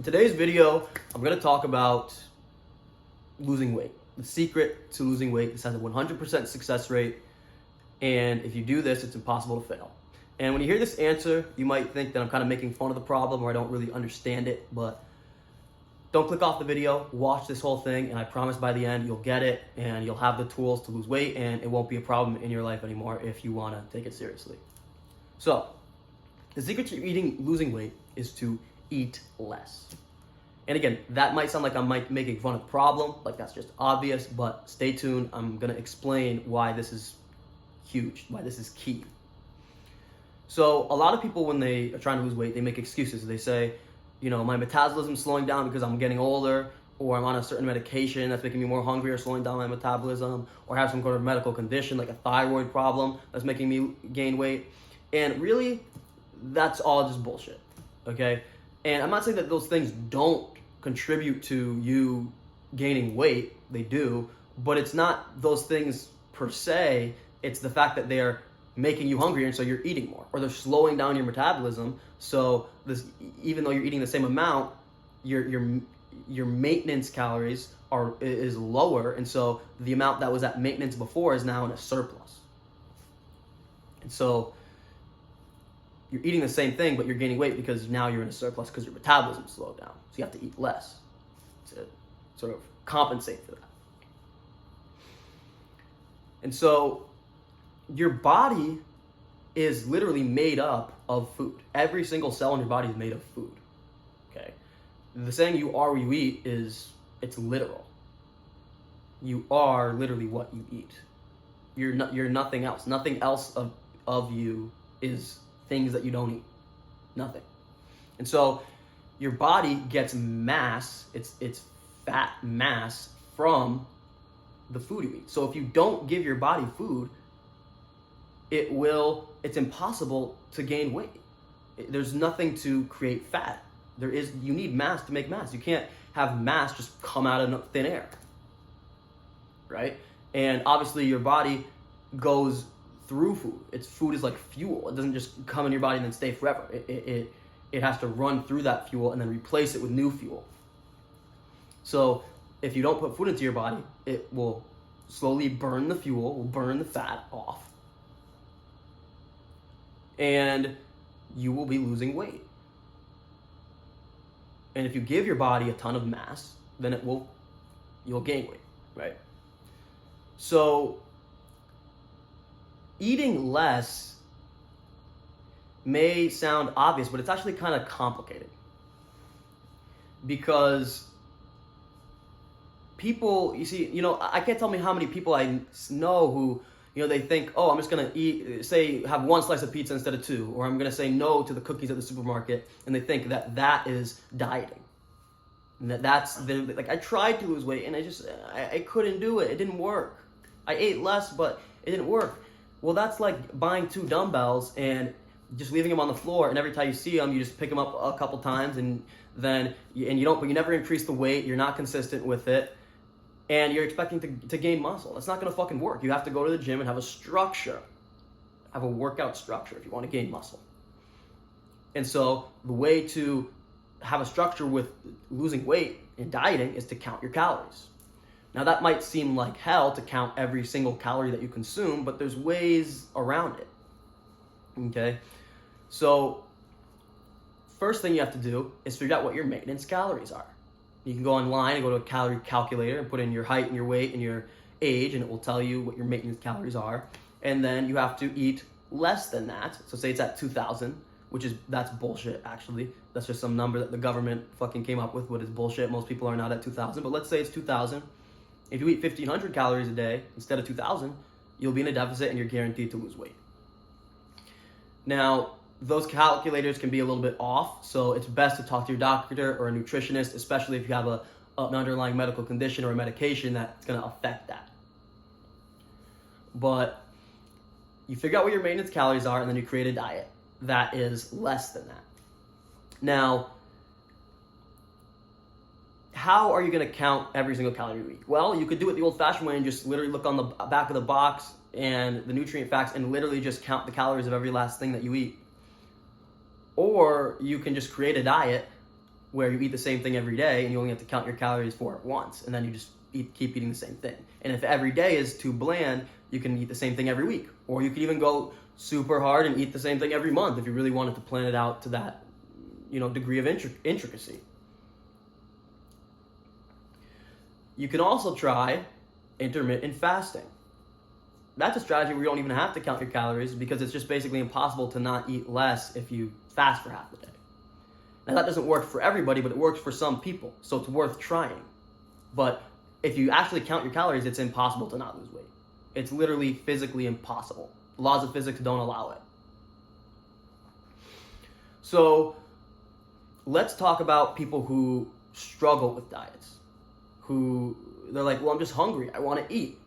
today's video, I'm going to talk about losing weight. The secret to losing weight. This has a 100% success rate, and if you do this, it's impossible to fail. And when you hear this answer, you might think that I'm kind of making fun of the problem or I don't really understand it, but don't click off the video, watch this whole thing, and I promise by the end you'll get it and you'll have the tools to lose weight, and it won't be a problem in your life anymore if you want to take it seriously. So, the secret to losing weight is to eat less. And again, that might sound like I'm making fun of the problem, like that's just obvious, but stay tuned. I'm going to explain why this is huge, why this is key. So a lot of people, when they are trying to lose weight, they make excuses. They say, you know, my metabolism's slowing down because I'm getting older, or I'm on a certain medication that's making me more hungry or slowing down my metabolism, or have some kind of medical condition like a thyroid problem that's making me gain weight. And really, that's all just bullshit, okay? And I'm not saying that those things don't contribute to you gaining weight. They do, but it's not those things per se. It's the fact that they're making you hungrier, and so you're eating more, or they're slowing down your metabolism. So even though you're eating the same amount, your maintenance calories is lower, and so the amount that was at maintenance before is now in a surplus. And so you're eating the same thing, but you're gaining weight because now you're in a surplus because your metabolism slowed down. So you have to eat less to sort of compensate for that. And so your body is literally made up of food. Every single cell in your body is made of food. Okay? The saying "you are what you eat" it's literal. You are literally what you eat. You're nothing else. Nothing else of you is things that you don't eat. Nothing. And so your body gets mass, it's fat mass from the food you eat. So if you don't give your body food, it's impossible to gain weight. There's nothing to create fat. You need mass to make mass. You can't have mass just come out of thin air, right? And obviously your body goes through food. Food is like fuel. It doesn't just come in your body and then stay forever. It has to run through that fuel and then replace it with new fuel. So if you don't put food into your body, it will slowly burn the fuel, will burn the fat off, and you will be losing weight. And if you give your body a ton of mass, then you'll gain weight, right? So eating less may sound obvious, but it's actually kind of complicated, because people, I can't tell me how many people I know who, they think, oh, I'm just going to have one slice of pizza instead of two, or I'm going to say no to the cookies at the supermarket, and they think that is dieting. And that's like, I tried to lose weight and I couldn't do it. It didn't work. I ate less, but it didn't work. Well, that's like buying two dumbbells and just leaving them on the floor, and every time you see them, you just pick them up a couple times, and you never increase the weight. You're not consistent with it, and you're expecting to gain muscle. That's not going to fucking work. You have to go to the gym and have a structure, have a workout structure if you want to gain muscle. And so the way to have a structure with losing weight and dieting is to count your calories. Now, that might seem like hell to count every single calorie that you consume, but there's ways around it. Okay? So, first thing you have to do is figure out what your maintenance calories are. You can go online and go to a calorie calculator and put in your height and your weight and your age, and it will tell you what your maintenance calories are. And then you have to eat less than that. So say it's at 2,000, that's bullshit, actually. That's just some number that the government fucking came up with, what is bullshit. Most people are not at 2,000, but let's say it's 2,000. If you eat 1,500 calories a day instead of 2,000, you'll be in a deficit and you're guaranteed to lose weight. Now, those calculators can be a little bit off, so it's best to talk to your doctor or a nutritionist, especially if you have an underlying medical condition or a medication that's going to affect that. But you figure out what your maintenance calories are, and then you create a diet that is less than that. Now, how are you going to count every single calorie you eat? Well, you could do it the old-fashioned way and just literally look on the back of the box and the nutrient facts and literally just count the calories of every last thing that you eat. Or you can just create a diet where you eat the same thing every day and you only have to count your calories for it once, and then you just keep eating the same thing. And if every day is too bland, you can eat the same thing every week. Or you could even go super hard and eat the same thing every month if you really wanted to plan it out to that, degree of intricacy. You can also try intermittent fasting. That's a strategy where you don't even have to count your calories, because it's just basically impossible to not eat less if you fast for half the day. Now, that doesn't work for everybody, but it works for some people, so it's worth trying. But if you actually count your calories, it's impossible to not lose weight. It's literally physically impossible. The laws of physics don't allow it. So let's talk about people who struggle with diets, who they're like, well, I'm just hungry, I want to eat.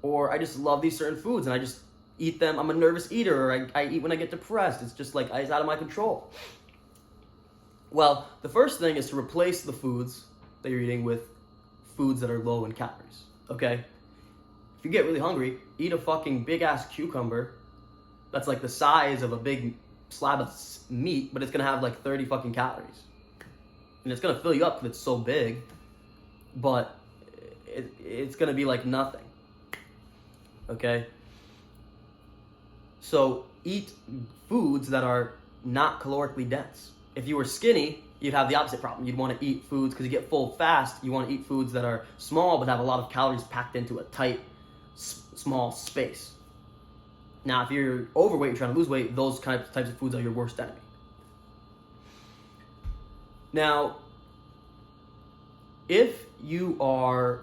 Or I just love these certain foods and I just eat them. I'm a nervous eater, or I eat when I get depressed. It's just like, it's out of my control. Well, the first thing is to replace the foods that you're eating with foods that are low in calories, okay? If you get really hungry, eat a fucking big-ass cucumber that's like the size of a big slab of meat, but it's gonna have like 30 fucking calories. And it's gonna fill you up because it's so big, but it's gonna be like nothing, okay? So eat foods that are not calorically dense. If you were skinny, you'd have the opposite problem. You'd want to eat foods, because you get full fast, you want to eat foods that are small but have a lot of calories packed into a tight, small space. Now, if you're overweight, you're trying to lose weight, those types of foods are your worst enemy. Now, if you are,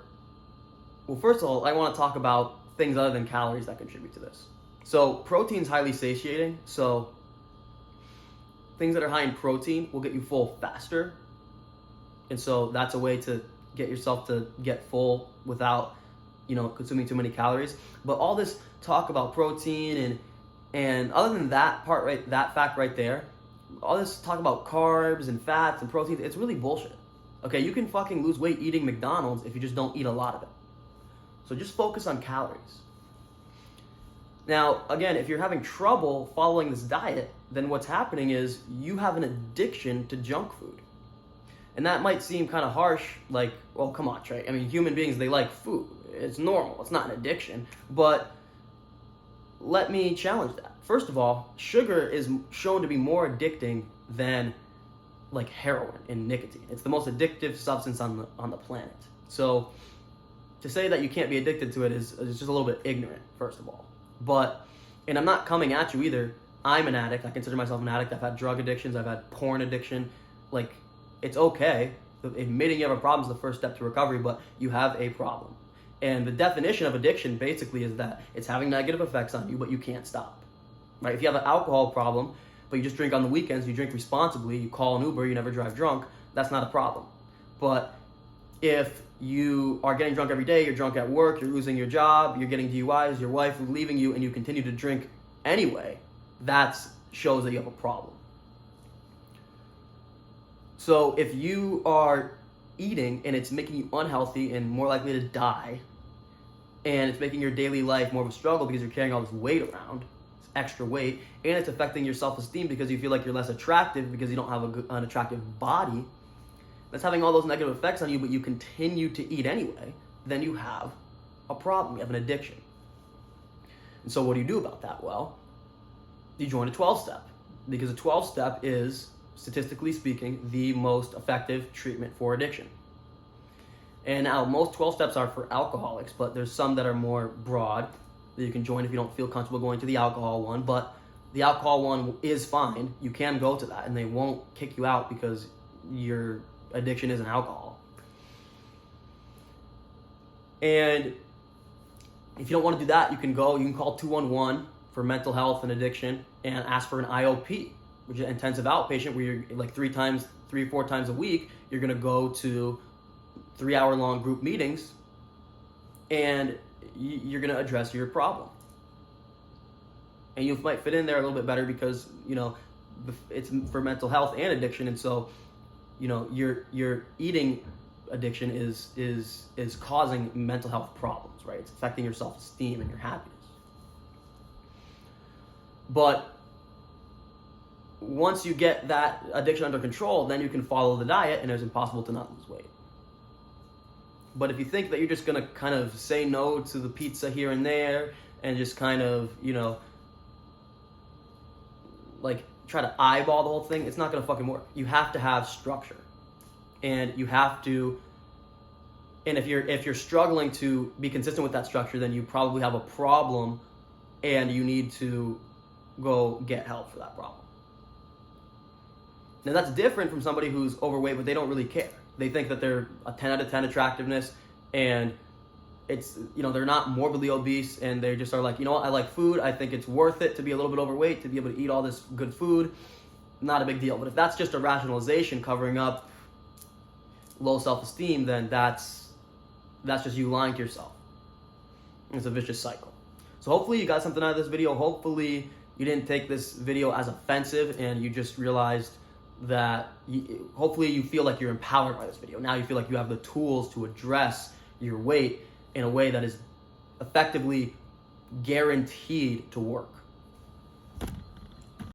well, first of all, I want to talk about things other than calories that contribute to this. So protein's highly satiating, so things that are high in protein will get you full faster. And so that's a way to get yourself to get full without, consuming too many calories. But all this talk about protein and other than that part, right, that fact right there, all this talk about carbs and fats and proteins, it's really bullshit. Okay, you can fucking lose weight eating McDonald's if you just don't eat a lot of it. So just focus on calories. Now, again, if you're having trouble following this diet, then what's happening is you have an addiction to junk food. And that might seem kind of harsh, like, well, come on, Trey. I mean, human beings, they like food. It's normal. It's not an addiction. But let me challenge that. First of all, sugar is shown to be more addicting than like heroin and nicotine. It's the most addictive substance on the planet. So to say that you can't be addicted to it is just a little bit ignorant, first of all. And I'm not coming at you either. I'm an addict. I consider myself an addict. I've had drug addictions. I've had porn addiction. Like, it's okay. Admitting you have a problem is the first step to recovery, but you have a problem. And the definition of addiction basically is that it's having negative effects on you, but you can't stop. Right? If you have an alcohol problem, but you just drink on the weekends, you drink responsibly, you call an Uber, you never drive drunk, that's not a problem. But if you are getting drunk every day, you're drunk at work, you're losing your job, you're getting DUIs, your wife is leaving you, and you continue to drink anyway, that shows that you have a problem. So if you are eating and it's making you unhealthy and more likely to die, and it's making your daily life more of a struggle because you're carrying all this weight around, this extra weight, and it's affecting your self-esteem because you feel like you're less attractive because you don't have an attractive body, that's having all those negative effects on you, but you continue to eat anyway, then you have a problem. You have an addiction. And so what do you do about that? Well, you join a 12-step, because a 12-step is, statistically speaking, the most effective treatment for addiction. And now most 12 steps are for alcoholics, but there's some that are more broad that you can join if you don't feel comfortable going to the alcohol one. But the alcohol one is fine. You can go to that and they won't kick you out because your addiction isn't alcohol. And if you don't want to do that, you can call 211 for mental health and addiction and ask for an IOP, which is an intensive outpatient, where you're like 3 or 4 times a week, you're going to go to 3-hour-long group meetings and you're going to address your problem. And you might fit in there a little bit better because, it's for mental health and addiction. And so, your eating addiction is causing mental health problems, right? It's affecting your self-esteem and your happiness. But once you get that addiction under control, then you can follow the diet and it's impossible to not lose weight. But if you think that you're just gonna kind of say no to the pizza here and there and just kind of, like try to eyeball the whole thing, it's not gonna fucking work. You have to have structure. And you have to, and if you're struggling to be consistent with that structure, then you probably have a problem and you need to go get help for that problem. Now that's different from somebody who's overweight, but they don't really care. They think that they're a 10 out of 10 attractiveness, and it's, they're not morbidly obese, and they just are like, I like food. I think it's worth it to be a little bit overweight, to be able to eat all this good food. Not a big deal. But if that's just a rationalization covering up low self-esteem, then that's just you lying to yourself. It's a vicious cycle. So hopefully you got something out of this video. Hopefully you didn't take this video as offensive and you just realized that hopefully you feel like you're empowered by this video. Now you feel like you have the tools to address your weight in a way that is effectively guaranteed to work.